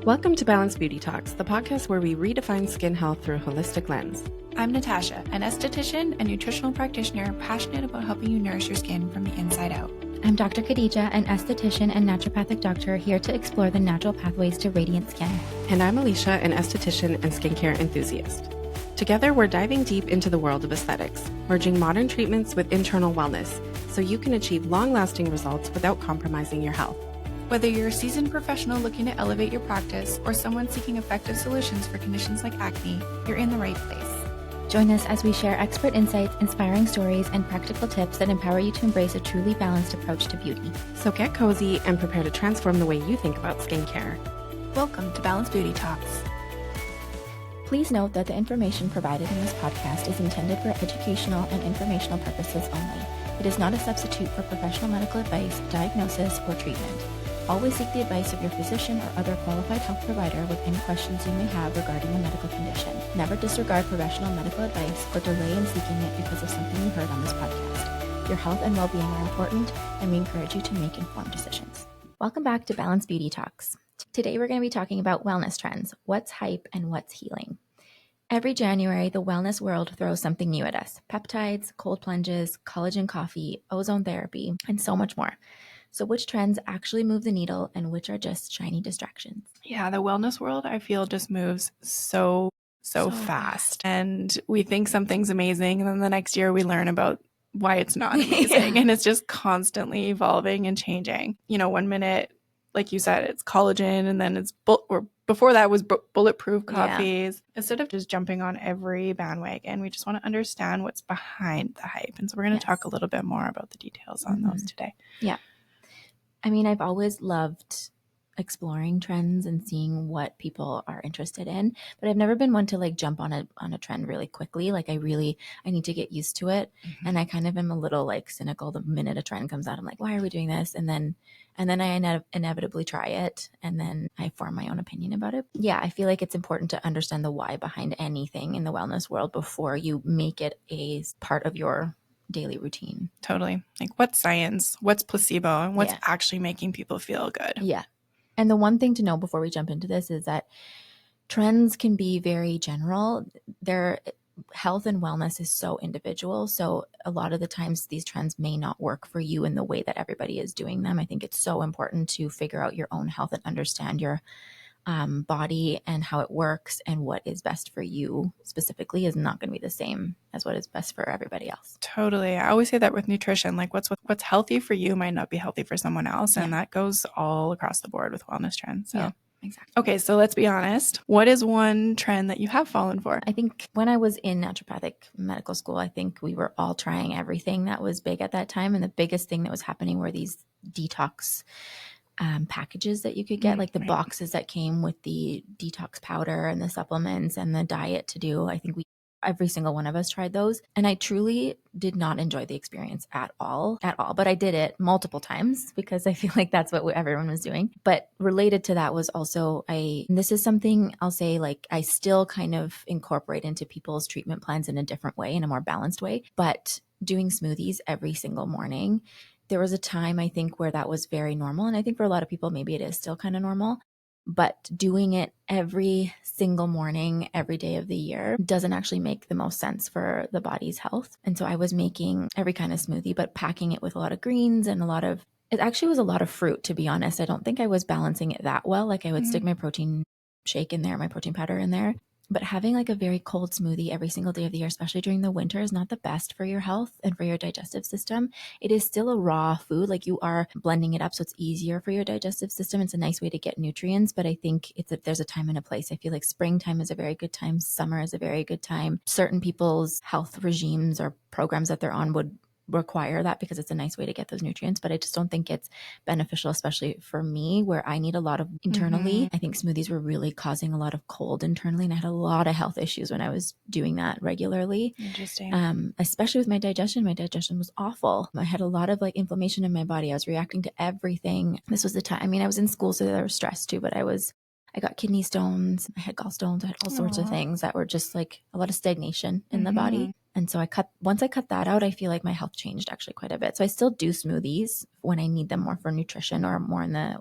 Welcome to Balanced Beauty Talks, the podcast where we redefine skin health through a holistic lens. I'm Natasha, an esthetician and nutritional practitioner passionate about helping you nourish your skin from the inside out. I'm Dr. Khadija, an esthetician and naturopathic doctor here to explore the natural pathways to radiant skin. And I'm Alicia, an esthetician and skincare enthusiast. Together, we're diving deep into the world of aesthetics, merging modern treatments with internal wellness so you can achieve long-lasting results without compromising your health. Whether you're a seasoned professional looking to elevate your practice or someone seeking effective solutions for conditions like acne, you're in the right place. Join us as we share expert insights, inspiring stories, and practical tips that empower you to embrace a truly balanced approach to beauty. So get cozy and prepare to transform the way you think about skincare. Welcome to Balanced Beauty Talks. Please note that the information provided in this podcast is intended for educational and informational purposes only. It is not a substitute for professional medical advice, diagnosis, or treatment. Always seek the advice of your physician or other qualified health provider with any questions you may have regarding a medical condition. Never disregard professional medical advice or delay in seeking it because of something you heard on this podcast. Your health and well-being are important, and we encourage you to make informed decisions. Welcome back to Balanced Beauty Talks. Today we're going to be talking about wellness trends, what's hype and what's healing. Every January, the wellness world throws something new at us. Peptides, cold plunges, collagen coffee, ozone therapy, and so much more. So which trends actually move the needle and which are just shiny distractions? Yeah, the wellness world, I feel, just moves so fast. And we think something's amazing, and then the next year we learn about why it's not amazing. And it's just constantly evolving and changing. You know, 1 minute, like you said, it's collagen, and then it's before that was bulletproof coffees. Yeah. Instead of just jumping on every bandwagon, we just want to understand what's behind the hype. And so we're going to talk a little bit more about the details on those today. Yeah. I mean, I've always loved exploring trends and seeing what people are interested in, but I've never been one to like jump on a trend really quickly. Like I need to get used to it. Mm-hmm. And I kind of am a little like cynical the minute a trend comes out. I'm like, why are we doing this? And then I inevitably try it, and then I form my own opinion about it. Yeah, I feel like it's important to understand the why behind anything in the wellness world before you make it a part of your daily routine. Totally. Like what's science, what's placebo, and what's actually making people feel good. Yeah. And the one thing to know before we jump into this is that trends can be very general. Their health and wellness is so individual. So a lot of the times these trends may not work for you in the way that everybody is doing them. I think it's so important to figure out your own health and understand your body and how it works, and what is best for you specifically is not going to be the same as what is best for everybody else. Totally. I always say that with nutrition, like what's healthy for you might not be healthy for someone else. And that goes all across the board with wellness trends. So. Yeah. Exactly. Okay, so let's be honest. What is one trend that you have fallen for? I think when I was in naturopathic medical school, I think we were all trying everything that was big at that time. And the biggest thing that was happening were these detox packages that you could get, like the boxes that came with the detox powder and the supplements and the diet to do. I think every single one of us tried those. And I truly did not enjoy the experience at all. But I did it multiple times because I feel like that's what everyone was doing. But related to that was also, this is something I'll say, like I still kind of incorporate into people's treatment plans in a different way, in a more balanced way. But doing smoothies every single morning, there was a time I think where that was very normal. And I think for a lot of people, maybe it is still kind of normal. But doing it every single morning, every day of the year doesn't actually make the most sense for the body's health. And so I was making every kind of smoothie, but packing it with a lot of greens and it actually was a lot of fruit, to be honest. I don't think I was balancing it that well. Like I would stick my protein shake in there, my protein powder in there. But having like a very cold smoothie every single day of the year, especially during the winter, is not the best for your health and for your digestive system. It is still a raw food. Like you are blending it up, so it's easier for your digestive system. It's a nice way to get nutrients, but I think there's a time and a place. I feel like springtime is a very good time. Summer is a very good time. Certain people's health regimes or programs that they're on would require that because it's a nice way to get those nutrients, but I just don't think it's beneficial, especially for me where I need a lot of internally. I think smoothies were really causing a lot of cold internally, and I had a lot of health issues when I was doing that regularly. Interesting. Especially with my digestion. My digestion was awful. I had a lot of like inflammation in my body. I was reacting to everything. This was the time. I mean, I was in school, so there was stress too, but I got kidney stones, I had gallstones, I had all sorts of things that were just like a lot of stagnation in the body. And so once I cut that out, I feel like my health changed actually quite a bit. So I still do smoothies when I need them more for nutrition or more in the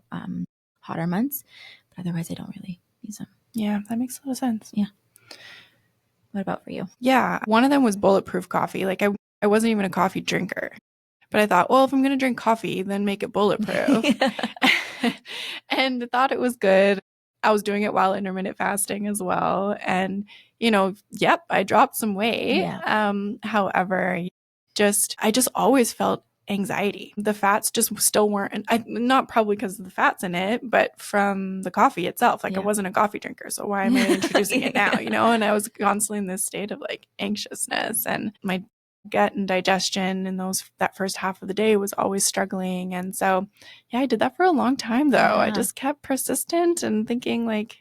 hotter months. But otherwise, I don't really use them. Yeah, that makes a lot of sense. Yeah. What about for you? Yeah. One of them was bulletproof coffee. Like I wasn't even a coffee drinker. But I thought, well, if I'm going to drink coffee, then make it bulletproof. And thought it was good. I was doing it while intermittent fasting as well. And, yep, I dropped some weight. Yeah. However, I just always felt anxiety. The fats just still weren't, not probably because of the fats in it, but from the coffee itself. Like I wasn't a coffee drinker. So why am I introducing it now? And I was constantly in this state of like anxiousness, and my gut and digestion in that first half of the day was always struggling. And so, I did that for a long time though. Yeah. I just kept persistent and thinking like,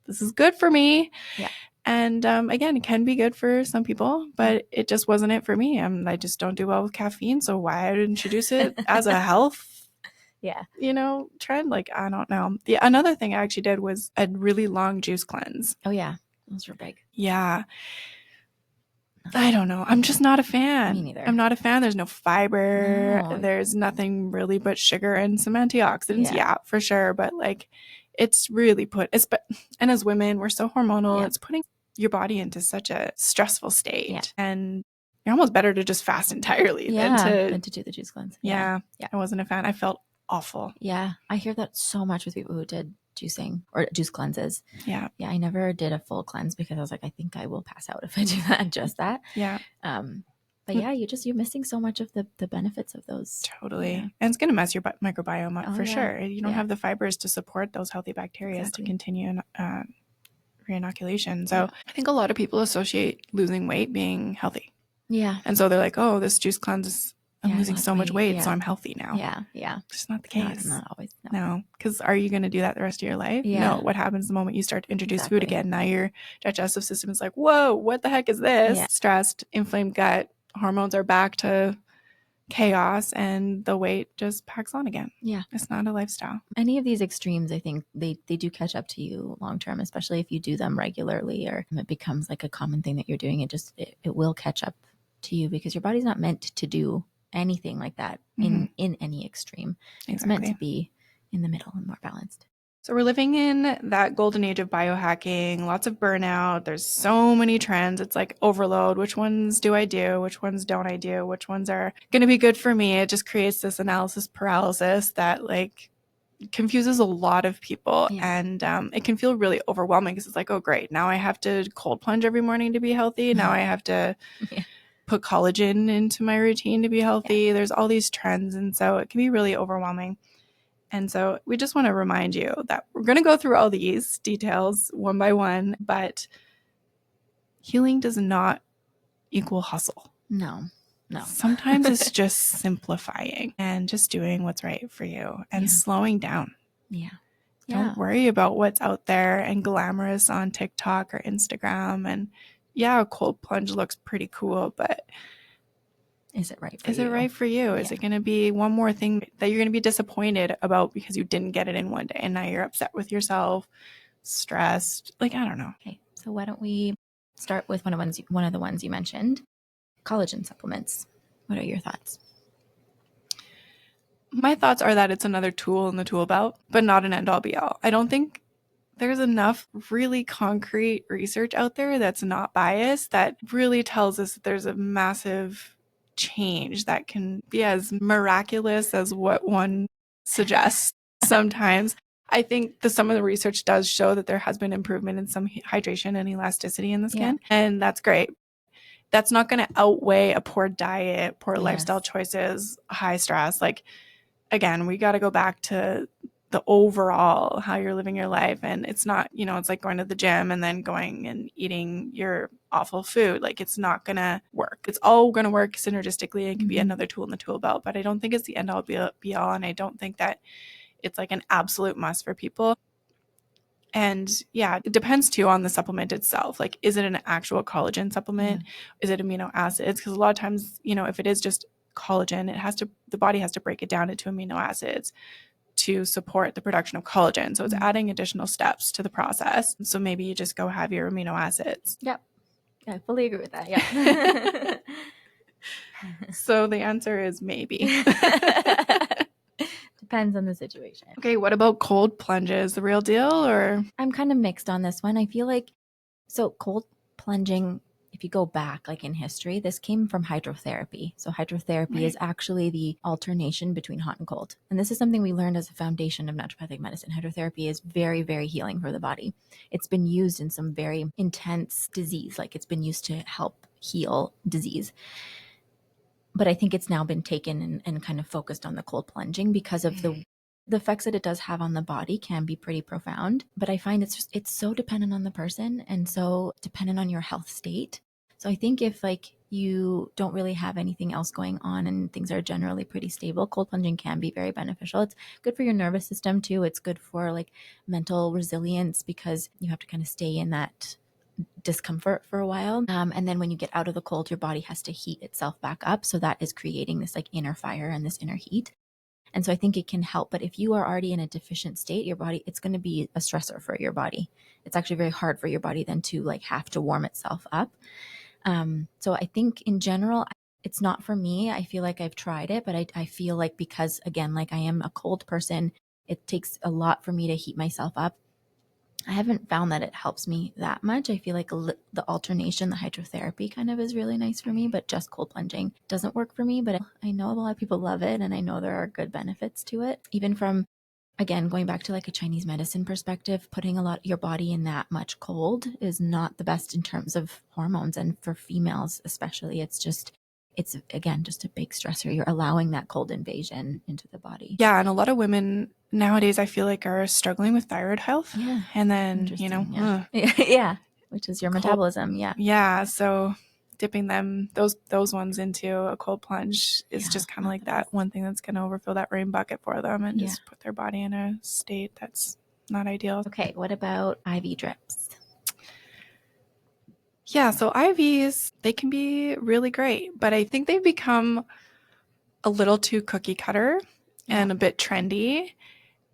this is good for me. Yeah. And again, it can be good for some people, but it just wasn't it for me. I just don't do well with caffeine. So why I'd introduce it as a health trend? Like, I don't know. Another thing I actually did was a really long juice cleanse. Oh yeah. Those were big. Yeah. I don't know. I'm just not a fan. Me neither. I'm not a fan. There's no fiber. No. There's nothing really but sugar and some antioxidants. Yeah, for sure. But like, it's really and as women, we're so hormonal. Yeah. It's putting your body into such a stressful state. Yeah. And you're almost better to just fast entirely than to do the juice cleanse. Yeah. I wasn't a fan. I felt awful. Yeah. I hear that so much with people who did juicing or juice cleanses. Yeah. Yeah. I never did a full cleanse because I was like, I think I will pass out if I do that, just that. Yeah. But yeah, you're missing so much of the benefits of those. Totally. Yeah. And it's going to mess your microbiome up for sure. You don't have the fibers to support those healthy bacteria to continue reinoculation. So I think a lot of people associate losing weight being healthy. Yeah. And so they're like, oh, this juice cleanse is, I'm losing so much weight, so I'm healthy now. Yeah. Yeah. It's not the case. Not always. No. Because are you going to do that the rest of your life? Yeah. No. What happens the moment you start to introduce food again? Now your digestive system is like, whoa, what the heck is this? Yeah. Stressed, inflamed gut, hormones are back to chaos, and the weight just packs on again. Yeah. It's not a lifestyle. Any of these extremes, I think they do catch up to you long term, especially if you do them regularly, or it becomes like a common thing that you're doing. It will catch up to you because your body's not meant to do anything like that in any extreme. It's meant to be in the middle and more balanced. So we're living in that golden age of biohacking, lots of burnout. There's so many trends. It's like overload. Which ones do I do? Which ones don't I do? Which ones are going to be good for me? It just creates this analysis paralysis that like confuses a lot of people. Yeah. And it can feel really overwhelming because it's like, oh, great. Now I have to cold plunge every morning to be healthy. Now I have to put collagen into my routine to be healthy. Yeah. There's all these trends. And so it can be really overwhelming. And so we just want to remind you that we're going to go through all these details one by one, but healing does not equal hustle. No. Sometimes it's just simplifying and just doing what's right for you and slowing down. Yeah. Don't worry about what's out there and glamorous on TikTok or Instagram. And a cold plunge looks pretty cool, but is it right for you? Is it right for you? Is it going to be one more thing that you're going to be disappointed about because you didn't get it in one day and now you're upset with yourself, stressed? Like, I don't know. Okay. So why don't we start with one of the ones you mentioned, collagen supplements. What are your thoughts? My thoughts are that it's another tool in the tool belt, but not an end-all be-all. I don't think there's enough really concrete research out there that's not biased that really tells us that there's a massive change that can be as miraculous as what one suggests sometimes. I think some of the research does show that there has been improvement in some hydration and elasticity in the skin, and that's great. That's not going to outweigh a poor diet, poor lifestyle choices, high stress. Like, again, we got to go back to the overall, how you're living your life. And it's not, it's like going to the gym and then going and eating your awful food. Like, it's not going to work. It's all going to work synergistically and can be another tool in the tool belt, but I don't think it's the end all be all. And I don't think that it's like an absolute must for people. And it depends too on the supplement itself. Like, is it an actual collagen supplement? Is it amino acids? Because a lot of times, if it is just collagen, the body has to break it down into amino acids to support the production of collagen. So it's adding additional steps to the process. So maybe you just go have your amino acids. Yep. Yeah, I fully agree with that. Yeah. So the answer is maybe. depends on the situation. Okay, what about cold plunges? The real deal, or? I'm kind of mixed on this one. I feel like, so cold plunging, if you go back like in history, this came from hydrotherapy. So hydrotherapy is actually the alternation between hot and cold. And this is something we learned as a foundation of naturopathic medicine. Hydrotherapy is very, very healing for the body. It's been used in some very intense disease, like it's been used to help heal disease. But I think it's now been taken and kind of focused on the cold plunging because of the effects that it does have on the body can be pretty profound. But I find it's so dependent on the person and so dependent on your health state. So I think if like you don't really have anything else going on and things are generally pretty stable, cold plunging can be very beneficial. It's good for your nervous system too. It's good for like mental resilience because you have to kind of stay in that discomfort for a while. And then when you get out of the cold, your body has to heat itself back up. So that is creating this like inner fire and this inner heat. And so I think it can help. But if you are already in a deficient state, your body, it's going to be a stressor for your body. It's actually very hard for your body then to like have to warm itself up. So I think in general, it's not for me. I feel like I've tried it, but I feel like because again, like I am a cold person, it takes a lot for me to heat myself up. I haven't found that it helps me that much. I feel like the alternation, the hydrotherapy kind of is really nice for me, but just cold plunging doesn't work for me. But I know a lot of people love it and I know there are good benefits to it. Even from, again, going back to like a Chinese medicine perspective, putting a lot your body in that much cold is not the best in terms of hormones. And for females especially, it's again, just a big stressor. You're allowing that cold invasion into the body. Yeah. And a lot of women nowadays, I feel like are struggling with thyroid health. Yeah. And then, yeah. Which is your metabolism. Yeah. Yeah. So dipping those ones into a cold plunge is just kind of like that one thing that's going to overfill that rain bucket for them and just put their body in a state that's not ideal. Okay. What about IV drips? Yeah, so IVs, they can be really great, but I think they've become a little too cookie cutter and a bit trendy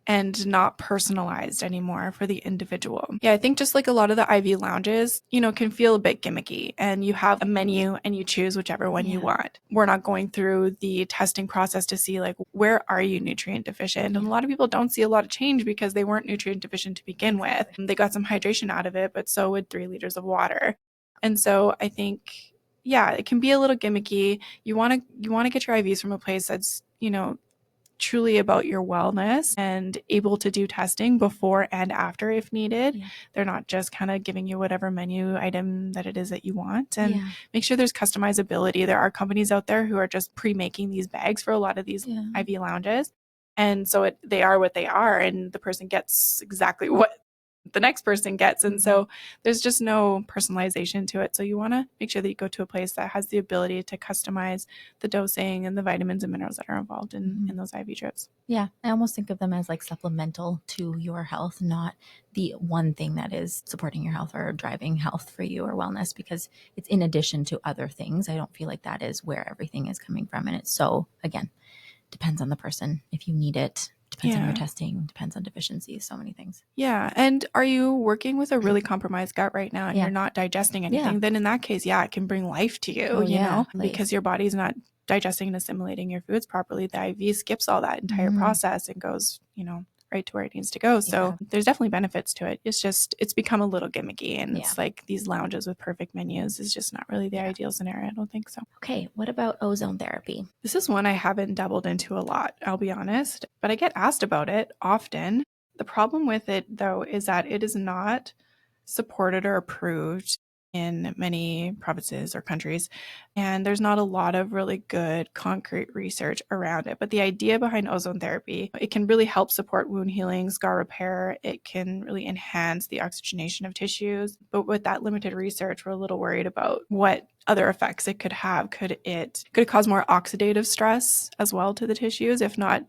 and not personalized anymore for the individual. Yeah, I think just like a lot of the IV lounges, can feel a bit gimmicky and you have a menu and you choose whichever one you want. We're not going through the testing process to see like, where are you nutrient deficient? And a lot of people don't see a lot of change because they weren't nutrient deficient to begin with. They got some hydration out of it, but so would 3 liters of water. And so I think, yeah, it can be a little gimmicky. You want to get your IVs from a place that's, truly about your wellness and able to do testing before and after if needed. Yeah. They're not just kind of giving you whatever menu item that it is that you want. And make sure there's customizability. There are companies out there who are just pre-making these bags for a lot of these IV lounges. And so they are what they are, and the person gets exactly what the next person gets. And so there's just no personalization to it. So you want to make sure that you go to a place that has the ability to customize the dosing and the vitamins and minerals that are involved in those IV drips. Yeah. I almost think of them as like supplemental to your health, not the one thing that is supporting your health or driving health for you or wellness, because it's in addition to other things. I don't feel like that is where everything is coming from. And it's so, again, depends on the person. If you need it, depends on your testing, depends on deficiencies, so many things. Yeah. And are you working with a really compromised gut right now and you're not digesting anything? Then in that case, it can bring life to you, because your body's not digesting and assimilating your foods properly. The IV skips all that entire process and goes, right to where it needs to go. So there's definitely benefits to it. It's become a little gimmicky, and it's like these lounges with perfect menus is just not really the ideal scenario. I don't think so. Okay. What about ozone therapy? This is one I haven't dabbled into a lot, I'll be honest, but I get asked about it often. The problem with it, though, is that it is not supported or approved in many provinces or countries, and there's not a lot of really good concrete research around it. But the idea behind ozone therapy, it can really help support wound healing, scar repair. It can really enhance the oxygenation of tissues. But with that limited research, we're a little worried about what other effects it could have. Could it cause more oxidative stress as well to the tissues if not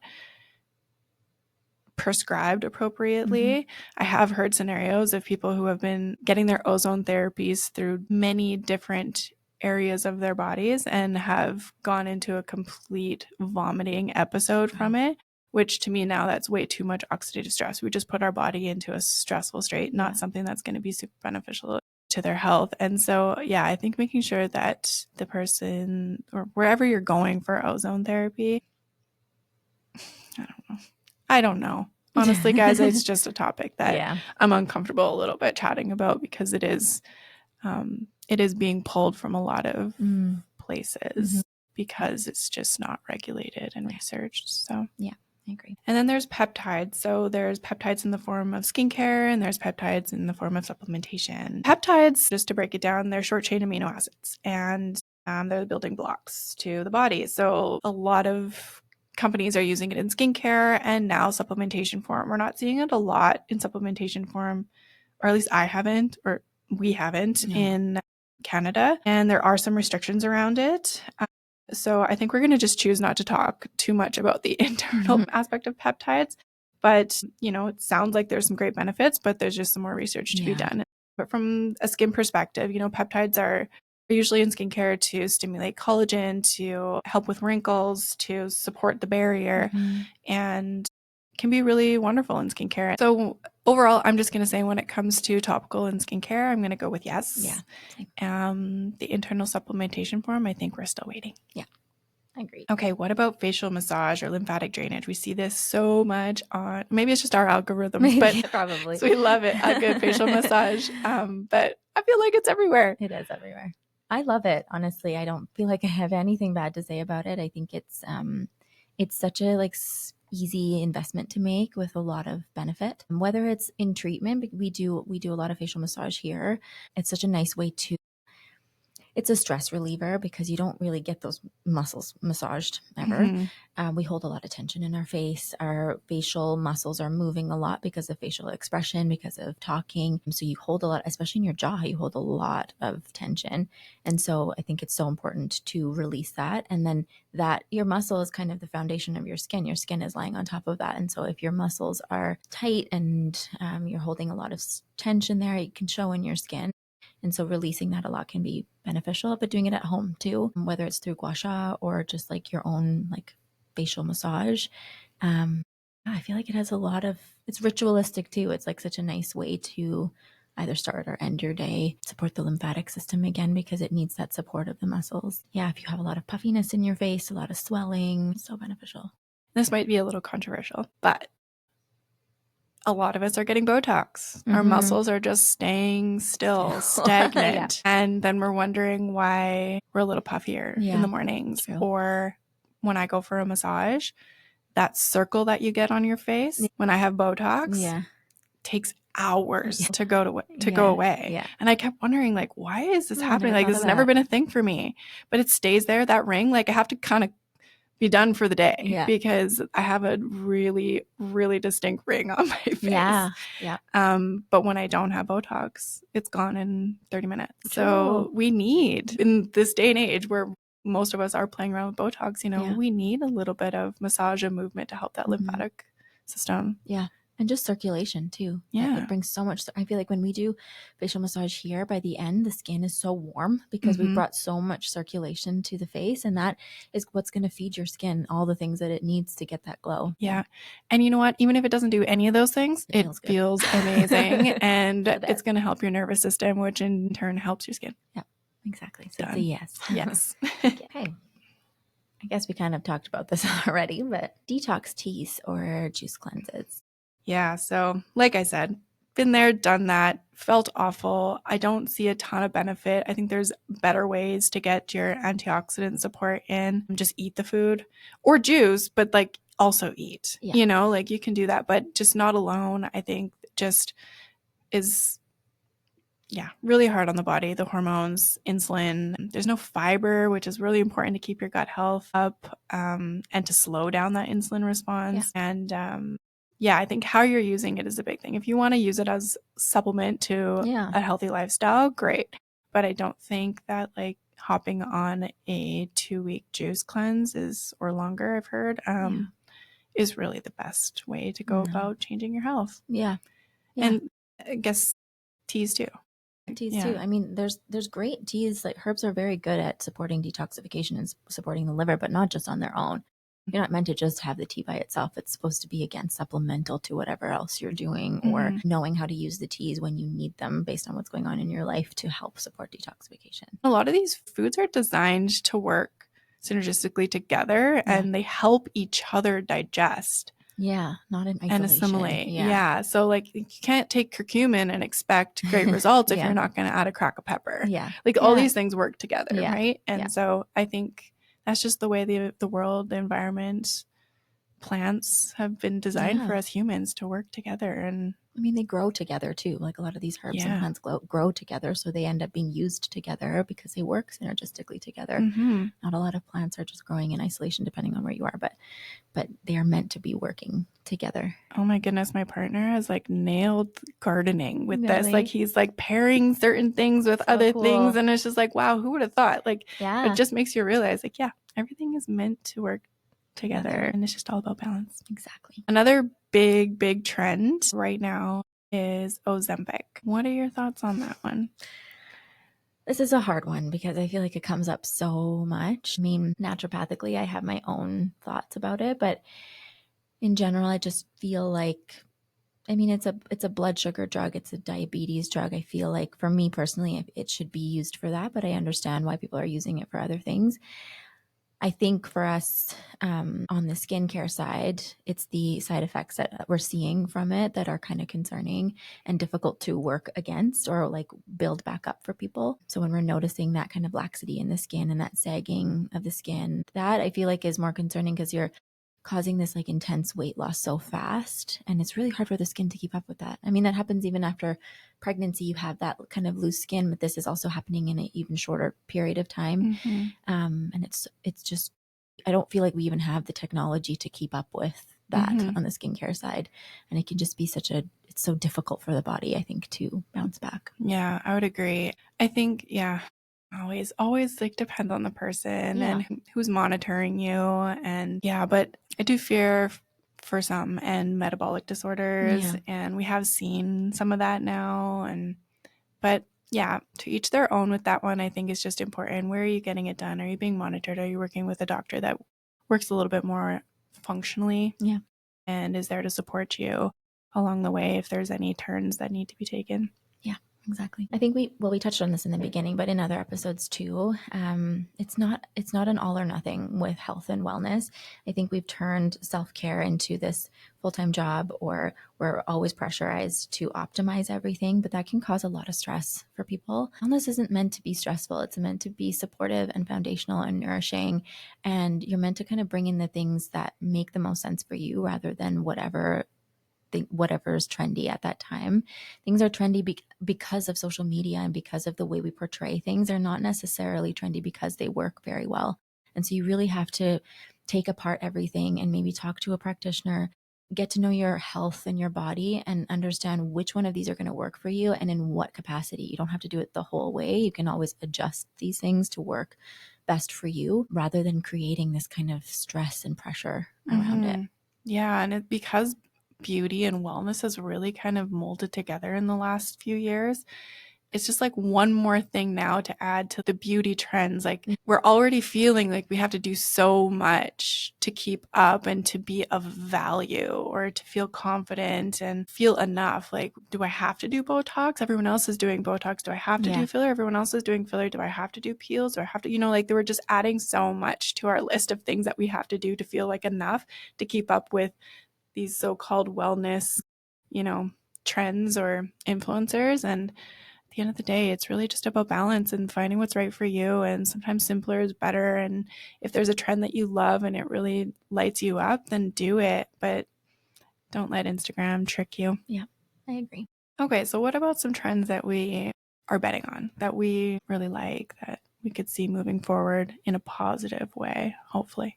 prescribed appropriately? I have heard scenarios of people who have been getting their ozone therapies through many different areas of their bodies and have gone into a complete vomiting episode from it, which to me now that's way too much oxidative stress. We just put our body into a stressful state, not something that's going to be super beneficial to their health. And so, I think making sure that the person or wherever you're going for ozone therapy, I don't know, I don't know. Honestly, guys, it's just a topic that I'm uncomfortable a little bit chatting about because it is being pulled from a lot of places because it's just not regulated and researched. So yeah, I agree. And then there's peptides. So there's peptides in the form of skincare and there's peptides in the form of supplementation. Peptides, just to break it down, they're short chain amino acids and they're the building blocks to the body. So a lot of companies are using it in skincare and now supplementation form. We're not seeing it a lot in supplementation form, or at least I haven't, or we haven't in Canada. And there are some restrictions around it. So I think we're going to just choose not to talk too much about the internal aspect of peptides. But, it sounds like there's some great benefits, but there's just some more research to be done. But from a skin perspective, peptides are usually in skincare to stimulate collagen, to help with wrinkles, to support the barrier, and can be really wonderful in skincare. So overall, I'm just going to say when it comes to topical and skincare, I'm going to go with yes. Yeah. The internal supplementation form, I think we're still waiting. Yeah, I agree. Okay, what about facial massage or lymphatic drainage? We see this so much on, maybe it's just our algorithms, but probably. So we love it, a good facial massage. But I feel like it's everywhere. It is everywhere. I love it. Honestly, I don't feel like I have anything bad to say about it. I think it's such a easy investment to make with a lot of benefit. Whether it's in treatment, we do a lot of facial massage here. It's such a nice way to. It's a stress reliever because you don't really get those muscles massaged ever. We hold a lot of tension in our face. Our facial muscles are moving a lot because of facial expression, because of talking. So you hold a lot, especially in your jaw, you hold a lot of tension. And so I think it's so important to release that. And then that your muscle is kind of the foundation of your skin. Your skin is lying on top of that. And so if your muscles are tight and you're holding a lot of tension there, it can show in your skin. And so releasing that a lot can be beneficial, but doing it at home too, whether it's through gua sha or just your own facial massage. I feel like it has it's ritualistic too. It's such a nice way to either start or end your day, support the lymphatic system again, because it needs that support of the muscles. Yeah, if you have a lot of puffiness in your face, a lot of swelling, it's so beneficial. This might be a little controversial, but a lot of us are getting Botox. Our muscles are just staying still, stagnant. And then we're wondering why we're a little puffier in the mornings. True. Or when I go for a massage, that circle that you get on your face when I have Botox takes hours to go away. Yeah. And I kept wondering, why is this happening? This has never been a thing for me. But it stays there, that ring. I have to kind of be done for the day because I have a really, really distinct ring on my face. Yeah. But when I don't have Botox, it's gone in 30 minutes. True. So we need, in this day and age where most of us are playing around with Botox, we need a little bit of massage and movement to help that lymphatic system. Yeah. And just circulation too. Yeah. It brings so much. I feel like when we do facial massage here, by the end, the skin is so warm because we brought so much circulation to the face. And that is what's going to feed your skin all the things that it needs to get that glow. Yeah. And you know what? Even if it doesn't do any of those things, it feels amazing. And it's going to help your nervous system, which in turn helps your skin. Yeah, exactly. So it's a yes. Yes. Okay. I guess we kind of talked about this already, but detox teas or juice cleanses. Yeah. So like I said, been there, done that, felt awful. I don't see a ton of benefit. I think there's better ways to get your antioxidant support in. Just eat the food or juice, but also eat, you can do that, but just not alone. I think just is really hard on the body, the hormones, insulin. There's no fiber, which is really important to keep your gut health up and to slow down that insulin response. Yeah. And I think how you're using it is a big thing. If you want to use it as supplement to a healthy lifestyle, great. But I don't think that hopping on a 2-week juice cleanse or longer, I've heard, is really the best way to go about changing your health. Yeah. And I guess teas too. Teas too. I mean, there's great teas. Herbs are very good at supporting detoxification and supporting the liver, but not just on their own. You're not meant to just have the tea by itself. It's supposed to be, again, supplemental to whatever else you're doing or knowing how to use the teas when you need them based on what's going on in your life to help support detoxification. A lot of these foods are designed to work synergistically together and they help each other digest. Not in isolation. and assimilate. Yeah. So like you can't take curcumin and expect great results if you're not going to add a crack of pepper. Yeah. Like all these things work together, Yeah. right? And so I think that's just the way the world, the environment, plants have been designed for us humans to work together. And I mean, they grow together too. Like a lot of these herbs and plants grow together. So they end up being used together because they work synergistically together. Not a lot of plants are just growing in isolation depending on where you are, but they are meant to be working together. Oh my goodness, my partner has like nailed gardening with this. Like he's like pairing certain things with other things. And it's just like, wow, who would have thought? Like it just makes you realize like, everything is meant to work together. And it's just all about balance. Exactly. Another big trend right now is Ozempic. What are your thoughts on that one? This is a hard one because I feel like it comes up so much. I mean, naturopathically, I have my own thoughts about it, but in general, I just feel like, I mean, it's a blood sugar drug. It's a diabetes drug. I feel like for me personally, it should be used for that, but I understand why people are using it for other things. I think for us on the skincare side, it's the side effects that we're seeing from it that are kind of concerning and difficult to work against or like build back up for people. So when we're noticing that kind of laxity in the skin and that sagging of the skin, that I feel like is more concerning because you're causing this like intense weight loss so fast. And it's really hard for the skin to keep up with that. I mean, that happens even after pregnancy, you have that kind of loose skin, but this is also happening in an even shorter period of time. And it's just, I don't feel like we even have the technology to keep up with that on the skincare side. And it can just be it's so difficult for the body, I think, to bounce back. Yeah, I would agree. I think, always like depends on the person and who's monitoring you. And but I do fear for some and metabolic disorders, and we have seen some of that now. But to each their own with that one. I think is just important. Where are you getting it done? Are you being monitored? Are you working with a doctor that works a little bit more functionally? Yeah. And is there to support you along the way if there's any turns that need to be taken? Exactly. I think we touched on this in the beginning, but in other episodes too, it's not an all or nothing with health and wellness. I think we've turned self-care into this full-time job, or we're always pressurized to optimize everything, but that can cause a lot of stress for people. Wellness isn't meant to be stressful. It's meant to be supportive and foundational and nourishing. And you're meant to kind of bring in the things that make the most sense for you rather than whatever's trendy at that time. Things are trendy because of social media and because of the way we portray things. They're not necessarily trendy because they work very well. And so you really have to take apart everything and maybe talk to a practitioner, get to know your health and your body and understand which one of these are going to work for you and in what capacity. You don't have to do it the whole way. You can always adjust these things to work best for you rather than creating this kind of stress and pressure around it. Yeah. And because beauty and wellness has really kind of molded together in the last few years, it's just like one more thing now to add to the beauty trends. Like we're already feeling like we have to do so much to keep up and to be of value or to feel confident and feel enough. Like, do I have to do Botox? Everyone else is doing Botox. Do I have to do filler? Everyone else is doing filler. Do I have to do peels? Do I have to, like they were just adding so much to our list of things that we have to do to feel like enough to keep up with these so-called wellness, trends or influencers. And at the end of the day, it's really just about balance and finding what's right for you. And sometimes simpler is better. And if there's a trend that you love and it really lights you up, then do it. But don't let Instagram trick you. Yeah, I agree. Okay, so what about some trends that we are betting on, that we really like, that we could see moving forward in a positive way, hopefully?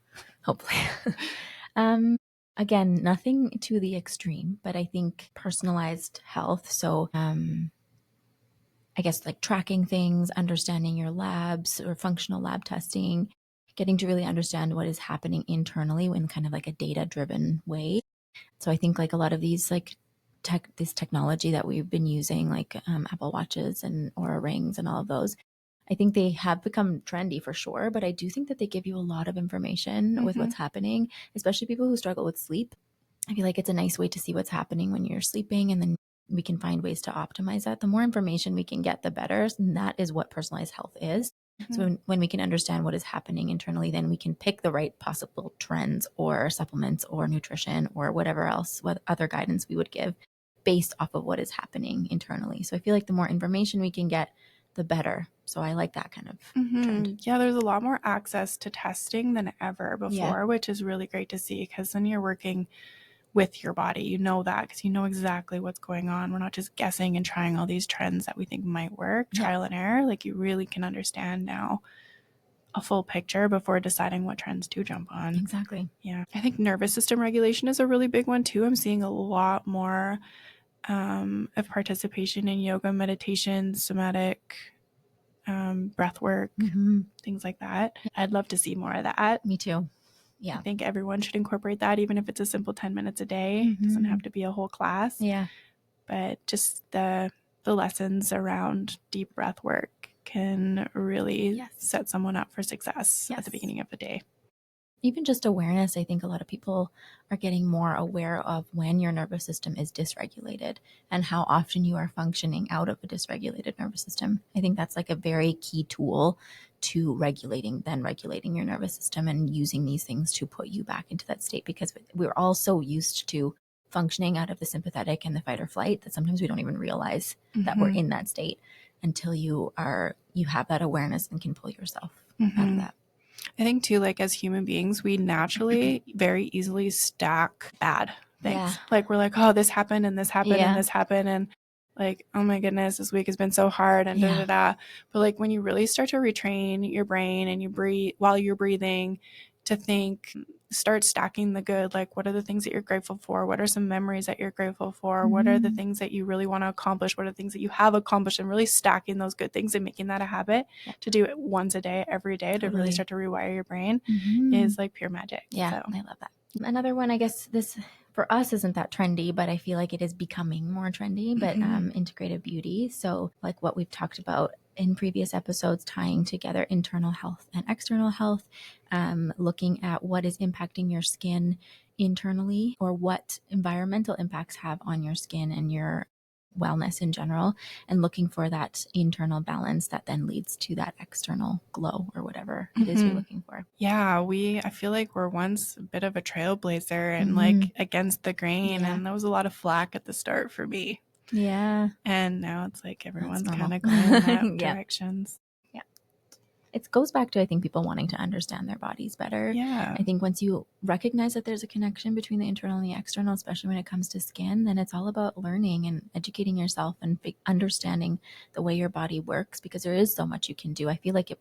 Again, nothing to the extreme, but I think personalized health. So I guess like tracking things, understanding your labs or functional lab testing, getting to really understand what is happening internally in kind of like a data-driven way. So I think like a lot of these like this technology that we've been using, like Apple Watches and Oura Rings and all of those, I think they have become trendy for sure, but I do think that they give you a lot of information with what's happening, especially people who struggle with sleep. I feel like it's a nice way to see what's happening when you're sleeping, and then we can find ways to optimize that. The more information we can get, the better. And that is what personalized health is. So when we can understand what is happening internally, then we can pick the right possible trends or supplements or nutrition or whatever else, what other guidance we would give based off of what is happening internally. So I feel like the more information we can get, the better. So I like that kind of trend. Yeah, there's a lot more access to testing than ever before, which is really great to see, because then you're working with your body. You know that because you know exactly what's going on. We're not just guessing and trying all these trends that we think might work, trial and error. Like, you really can understand now a full picture before deciding what trends to jump on. Exactly. Yeah. I think nervous system regulation is a really big one too. I'm seeing a lot more of participation in yoga, meditation, somatic breath work, things like that. I'd love to see more of that. Me too. Yeah. I think everyone should incorporate that, even if it's a simple 10 minutes a day. It doesn't have to be a whole class. Yeah. But just the lessons around deep breath work can really set someone up for success at the beginning of the day. Even just awareness. I think a lot of people are getting more aware of when your nervous system is dysregulated and how often you are functioning out of a dysregulated nervous system. I think that's like a very key tool to regulating your nervous system and using these things to put you back into that state, because we're all so used to functioning out of the sympathetic and the fight or flight that sometimes we don't even realize that we're in that state until you have that awareness and can pull yourself out of that. I think too, like, as human beings, we naturally very easily stack bad things. Yeah. Like, we're like, oh, this happened and this happened and this happened, and like, oh my goodness, this week has been so hard and da da da. But like, when you really start to retrain your brain and you breathe while you're breathing to think, start stacking the good. Like, what are the things that you're grateful for? What are some memories that you're grateful for? What are the things that you really want to accomplish? What are the things that you have accomplished? And really stacking those good things and making that a habit to do it once a day, every day, to really start to rewire your brain is like pure magic. Yeah, So. I love that. Another one, I guess this for us isn't that trendy, but I feel like it is becoming more trendy, but integrative beauty. So like what we've talked about in previous episodes, tying together internal health and external health, looking at what is impacting your skin internally or what environmental impacts have on your skin and your wellness in general, and looking for that internal balance that then leads to that external glow or whatever it is you're looking for. Yeah, I feel like we're once a bit of a trailblazer and like against the grain, and there was a lot of flack at the start for me. Yeah. And now it's like everyone's kind of going in that directions. Yeah. It goes back to, I think, people wanting to understand their bodies better. Yeah. I think once you recognize that there's a connection between the internal and the external, especially when it comes to skin, then it's all about learning and educating yourself and understanding the way your body works, because there is so much you can do. I feel like it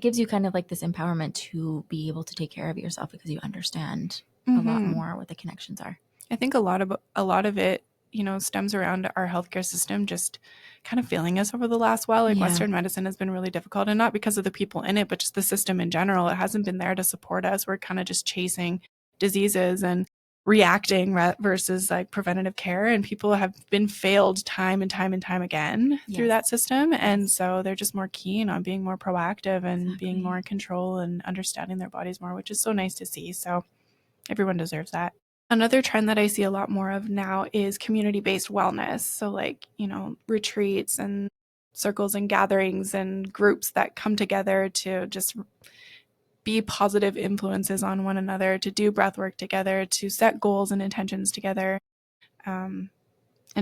gives you kind of like this empowerment to be able to take care of yourself because you understand a lot more what the connections are. I think a lot of it, stems around our healthcare system just kind of failing us over the last while. Like Western medicine has been really difficult, and not because of the people in it, but just the system in general. It hasn't been there to support us. We're kind of just chasing diseases and reacting versus like preventative care. And people have been failed time and time and time again through that system. And so they're just more keen on being more proactive and being more in control and understanding their bodies more, which is so nice to see. So everyone deserves that. Another trend that I see a lot more of now is community-based wellness. So like, retreats and circles and gatherings and groups that come together to just be positive influences on one another, to do breath work together, to set goals and intentions together, and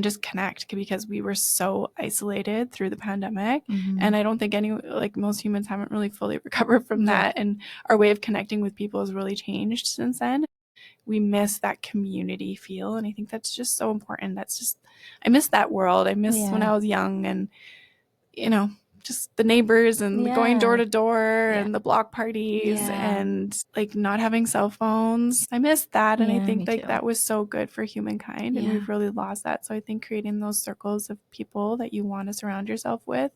just connect, because we were so isolated through the pandemic. And I don't think most humans haven't really fully recovered from that. And our way of connecting with people has really changed since then. We miss that community feel. And I think that's just so important. I miss that world. I miss when I was young and, just the neighbors and going door to door and the block parties and like not having cell phones. I miss that. And I think that was so good for humankind, and we've really lost that. So I think creating those circles of people that you want to surround yourself with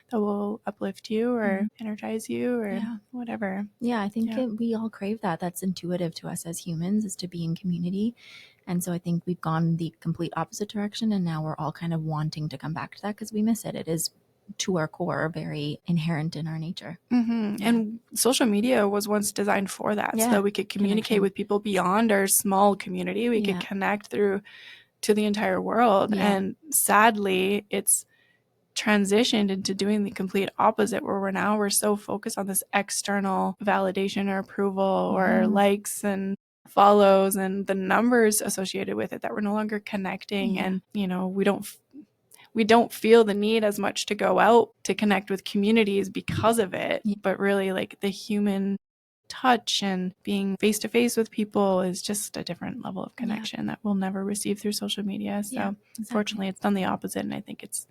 that will uplift you or energize you or whatever. Yeah, I think we all crave that. That's intuitive to us as humans, is to be in community. And so I think we've gone the complete opposite direction, and now we're all kind of wanting to come back to that because we miss it. It is, to our core, very inherent in our nature. And social media was once designed for that, so that we could communicate with people beyond our small community. We could connect through to the entire world. And sadly, it's transitioned into doing the complete opposite, where we're so focused on this external validation or approval or likes and follows and the numbers associated with it, that we're no longer connecting. And, you know, we don't feel the need as much to go out to connect with communities because of it. But really, like, the human touch and being face to face with people is just a different level of connection that we'll never receive through social media. So unfortunately, it's done the opposite. And I think it's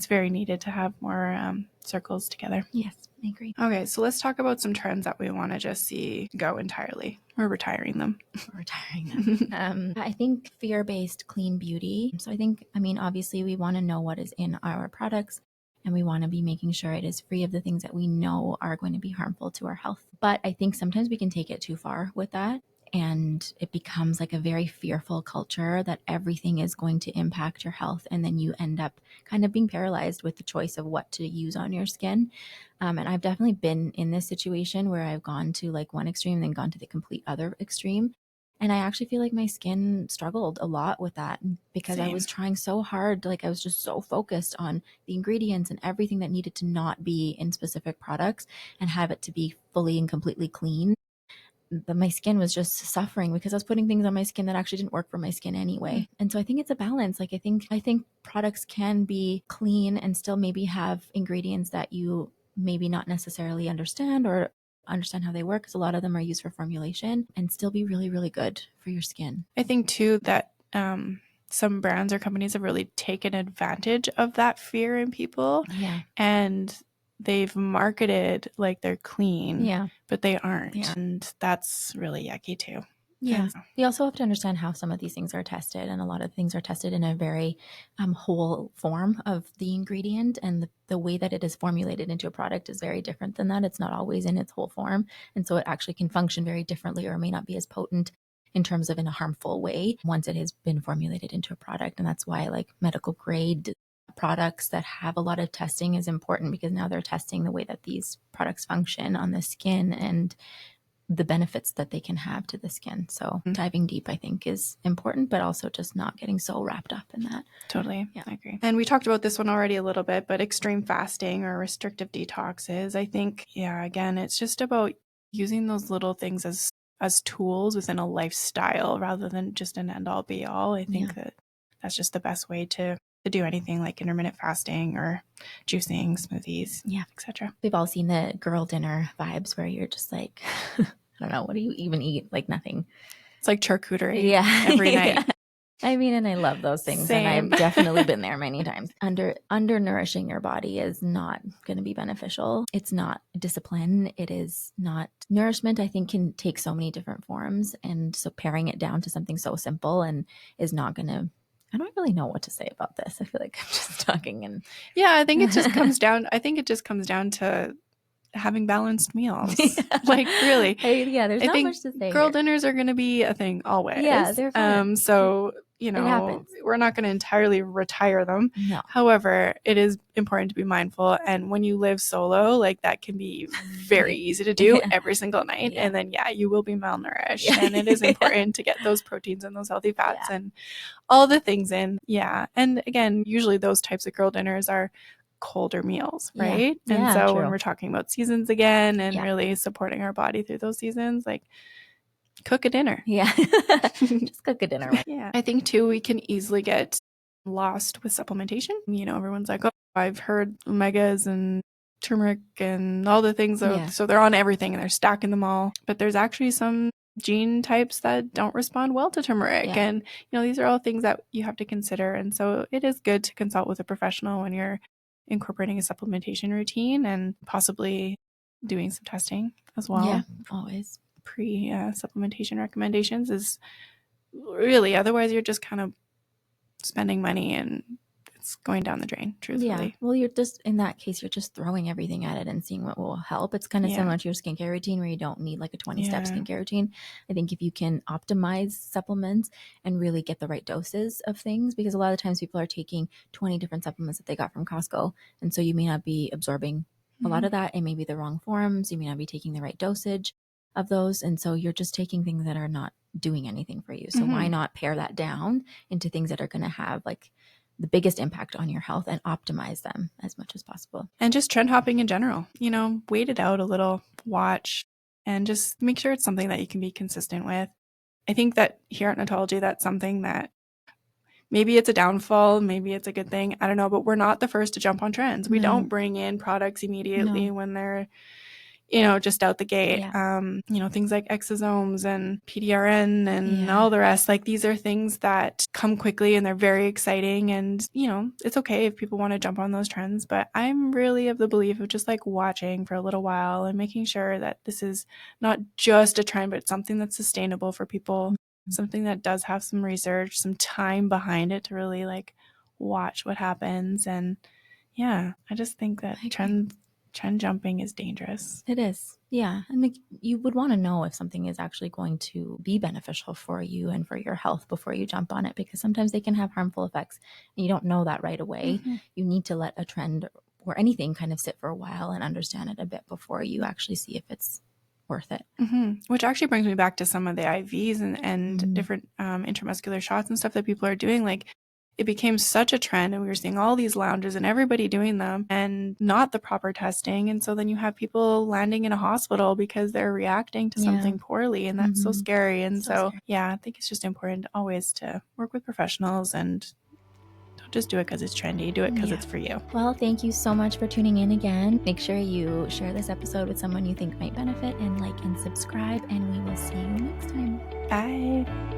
very needed to have more circles together. Yes, I agree. Okay, so let's talk about some trends that we want to just see go entirely. We're retiring them. I think fear-based clean beauty. So I think, obviously we want to know what is in our products, and we want to be making sure it is free of the things that we know are going to be harmful to our health. But I think sometimes we can take it too far with that. And it becomes like a very fearful culture that everything is going to impact your health. And then you end up kind of being paralyzed with the choice of what to use on your skin. And I've definitely been in this situation where I've gone to like one extreme, then gone to the complete other extreme. And I actually feel like my skin struggled a lot with that because I was trying so hard. Like, I was just so focused on the ingredients and everything that needed to not be in specific products and have it to be fully and completely clean. But my skin was just suffering because I was putting things on my skin that actually didn't work for my skin anyway. And so I think it's a balance. Like, I think products can be clean and still maybe have ingredients that you maybe not necessarily understand or understand how they work, because a lot of them are used for formulation, and still be really, really good for your skin. I think too that some brands or companies have really taken advantage of that fear in people. Yeah. And they've marketed like they're clean, but they aren't. Yeah. And that's really yucky too. Yeah. We also have to understand how some of these things are tested, and a lot of things are tested in a very whole form of the ingredient, and the way that it is formulated into a product is very different than that. It's not always in its whole form, and so it actually can function very differently or may not be as potent in terms of in a harmful way once it has been formulated into a product. And that's why like medical grade products that have a lot of testing is important, because now they're testing the way that these products function on the skin and the benefits that they can have to the skin. So diving deep, I think, is important, but also just not getting so wrapped up in that. Totally. Yeah, I agree. And we talked about this one already a little bit, but extreme fasting or restrictive detoxes, I think, again, it's just about using those little things as tools within a lifestyle rather than just an end all be all. I think that's just the best way to do anything like intermittent fasting or juicing, smoothies, etc. We've all seen the girl dinner vibes where you're just like, I don't know, what do you even eat? Like nothing. It's like charcuterie every night. And I love those things. Same. And I've definitely been there many times. Undernourishing your body is not going to be beneficial. It's not discipline. It is not nourishment. I think can take so many different forms. And so paring it down to something so simple and is not going to, I don't really know what to say about this. I feel like I'm just talking and I think it just comes down to having balanced meals. Like really. There's not much to say. Girl dinners are going to be a thing always. Yeah, they're fun. So, we're not going to entirely retire them. No. However, it is important to be mindful. And when you live solo, like that can be very easy to do every single night. And then, you will be malnourished. And it is important to get those proteins and those healthy fats and all the things in. Yeah. And again, usually those types of girl dinners are colder meals, right? And so when we're talking about seasons again and really supporting our body through those seasons, like cook a dinner. Just cook a dinner. I think too, we can easily get lost with supplementation. Everyone's like, oh, I've heard omegas and turmeric and all the things. So they're on everything and they're stacking them all. But there's actually some gene types that don't respond well to turmeric. And, these are all things that you have to consider. And so it is good to consult with a professional when you're incorporating a supplementation routine and possibly doing some testing as well. Yeah, always. Supplementation recommendations is really, otherwise you're just kind of spending money and it's going down the drain, truthfully. Yeah. Well, you're just, in that case, you're just throwing everything at it and seeing what will help. It's kind of similar to your skincare routine where you don't need like a 20-step skincare routine. I think if you can optimize supplements and really get the right doses of things, because a lot of times people are taking 20 different supplements that they got from Costco. And so you may not be absorbing a lot of that. It may be the wrong forms. You may not be taking the right dosage of those. And so you're just taking things that are not doing anything for you. So why not pare that down into things that are going to have like the biggest impact on your health and optimize them as much as possible. And just trend hopping in general, wait it out a little, watch, and just make sure it's something that you can be consistent with. I think that here at Natology, that's something that maybe it's a downfall, maybe it's a good thing. I don't know, but we're not the first to jump on trends. We don't bring in products immediately when they're, just out the gate. Yeah. Things like exosomes and PDRN and all the rest. Like, these are things that come quickly and they're very exciting. And, it's okay if people want to jump on those trends. But I'm really of the belief of just like watching for a little while and making sure that this is not just a trend, but something that's sustainable for people, something that does have some research, some time behind it to really like watch what happens. And I just think that trend jumping is dangerous. It is. Yeah. And you would want to know if something is actually going to be beneficial for you and for your health before you jump on it, because sometimes they can have harmful effects and you don't know that right away. You need to let a trend or anything kind of sit for a while and understand it a bit before you actually see if it's worth it. Which actually brings me back to some of the IVs and different intramuscular shots and stuff that people are doing. Like, it became such a trend and we were seeing all these lounges and everybody doing them and not the proper testing. And so then you have people landing in a hospital because they're reacting to something poorly, and that's so scary. And so I think it's just important always to work with professionals and don't just do it because it's trendy. Do it because it's for you. Well, thank you so much for tuning in again. Make sure you share this episode with someone you think might benefit, and like and subscribe, and we will see you next time. Bye.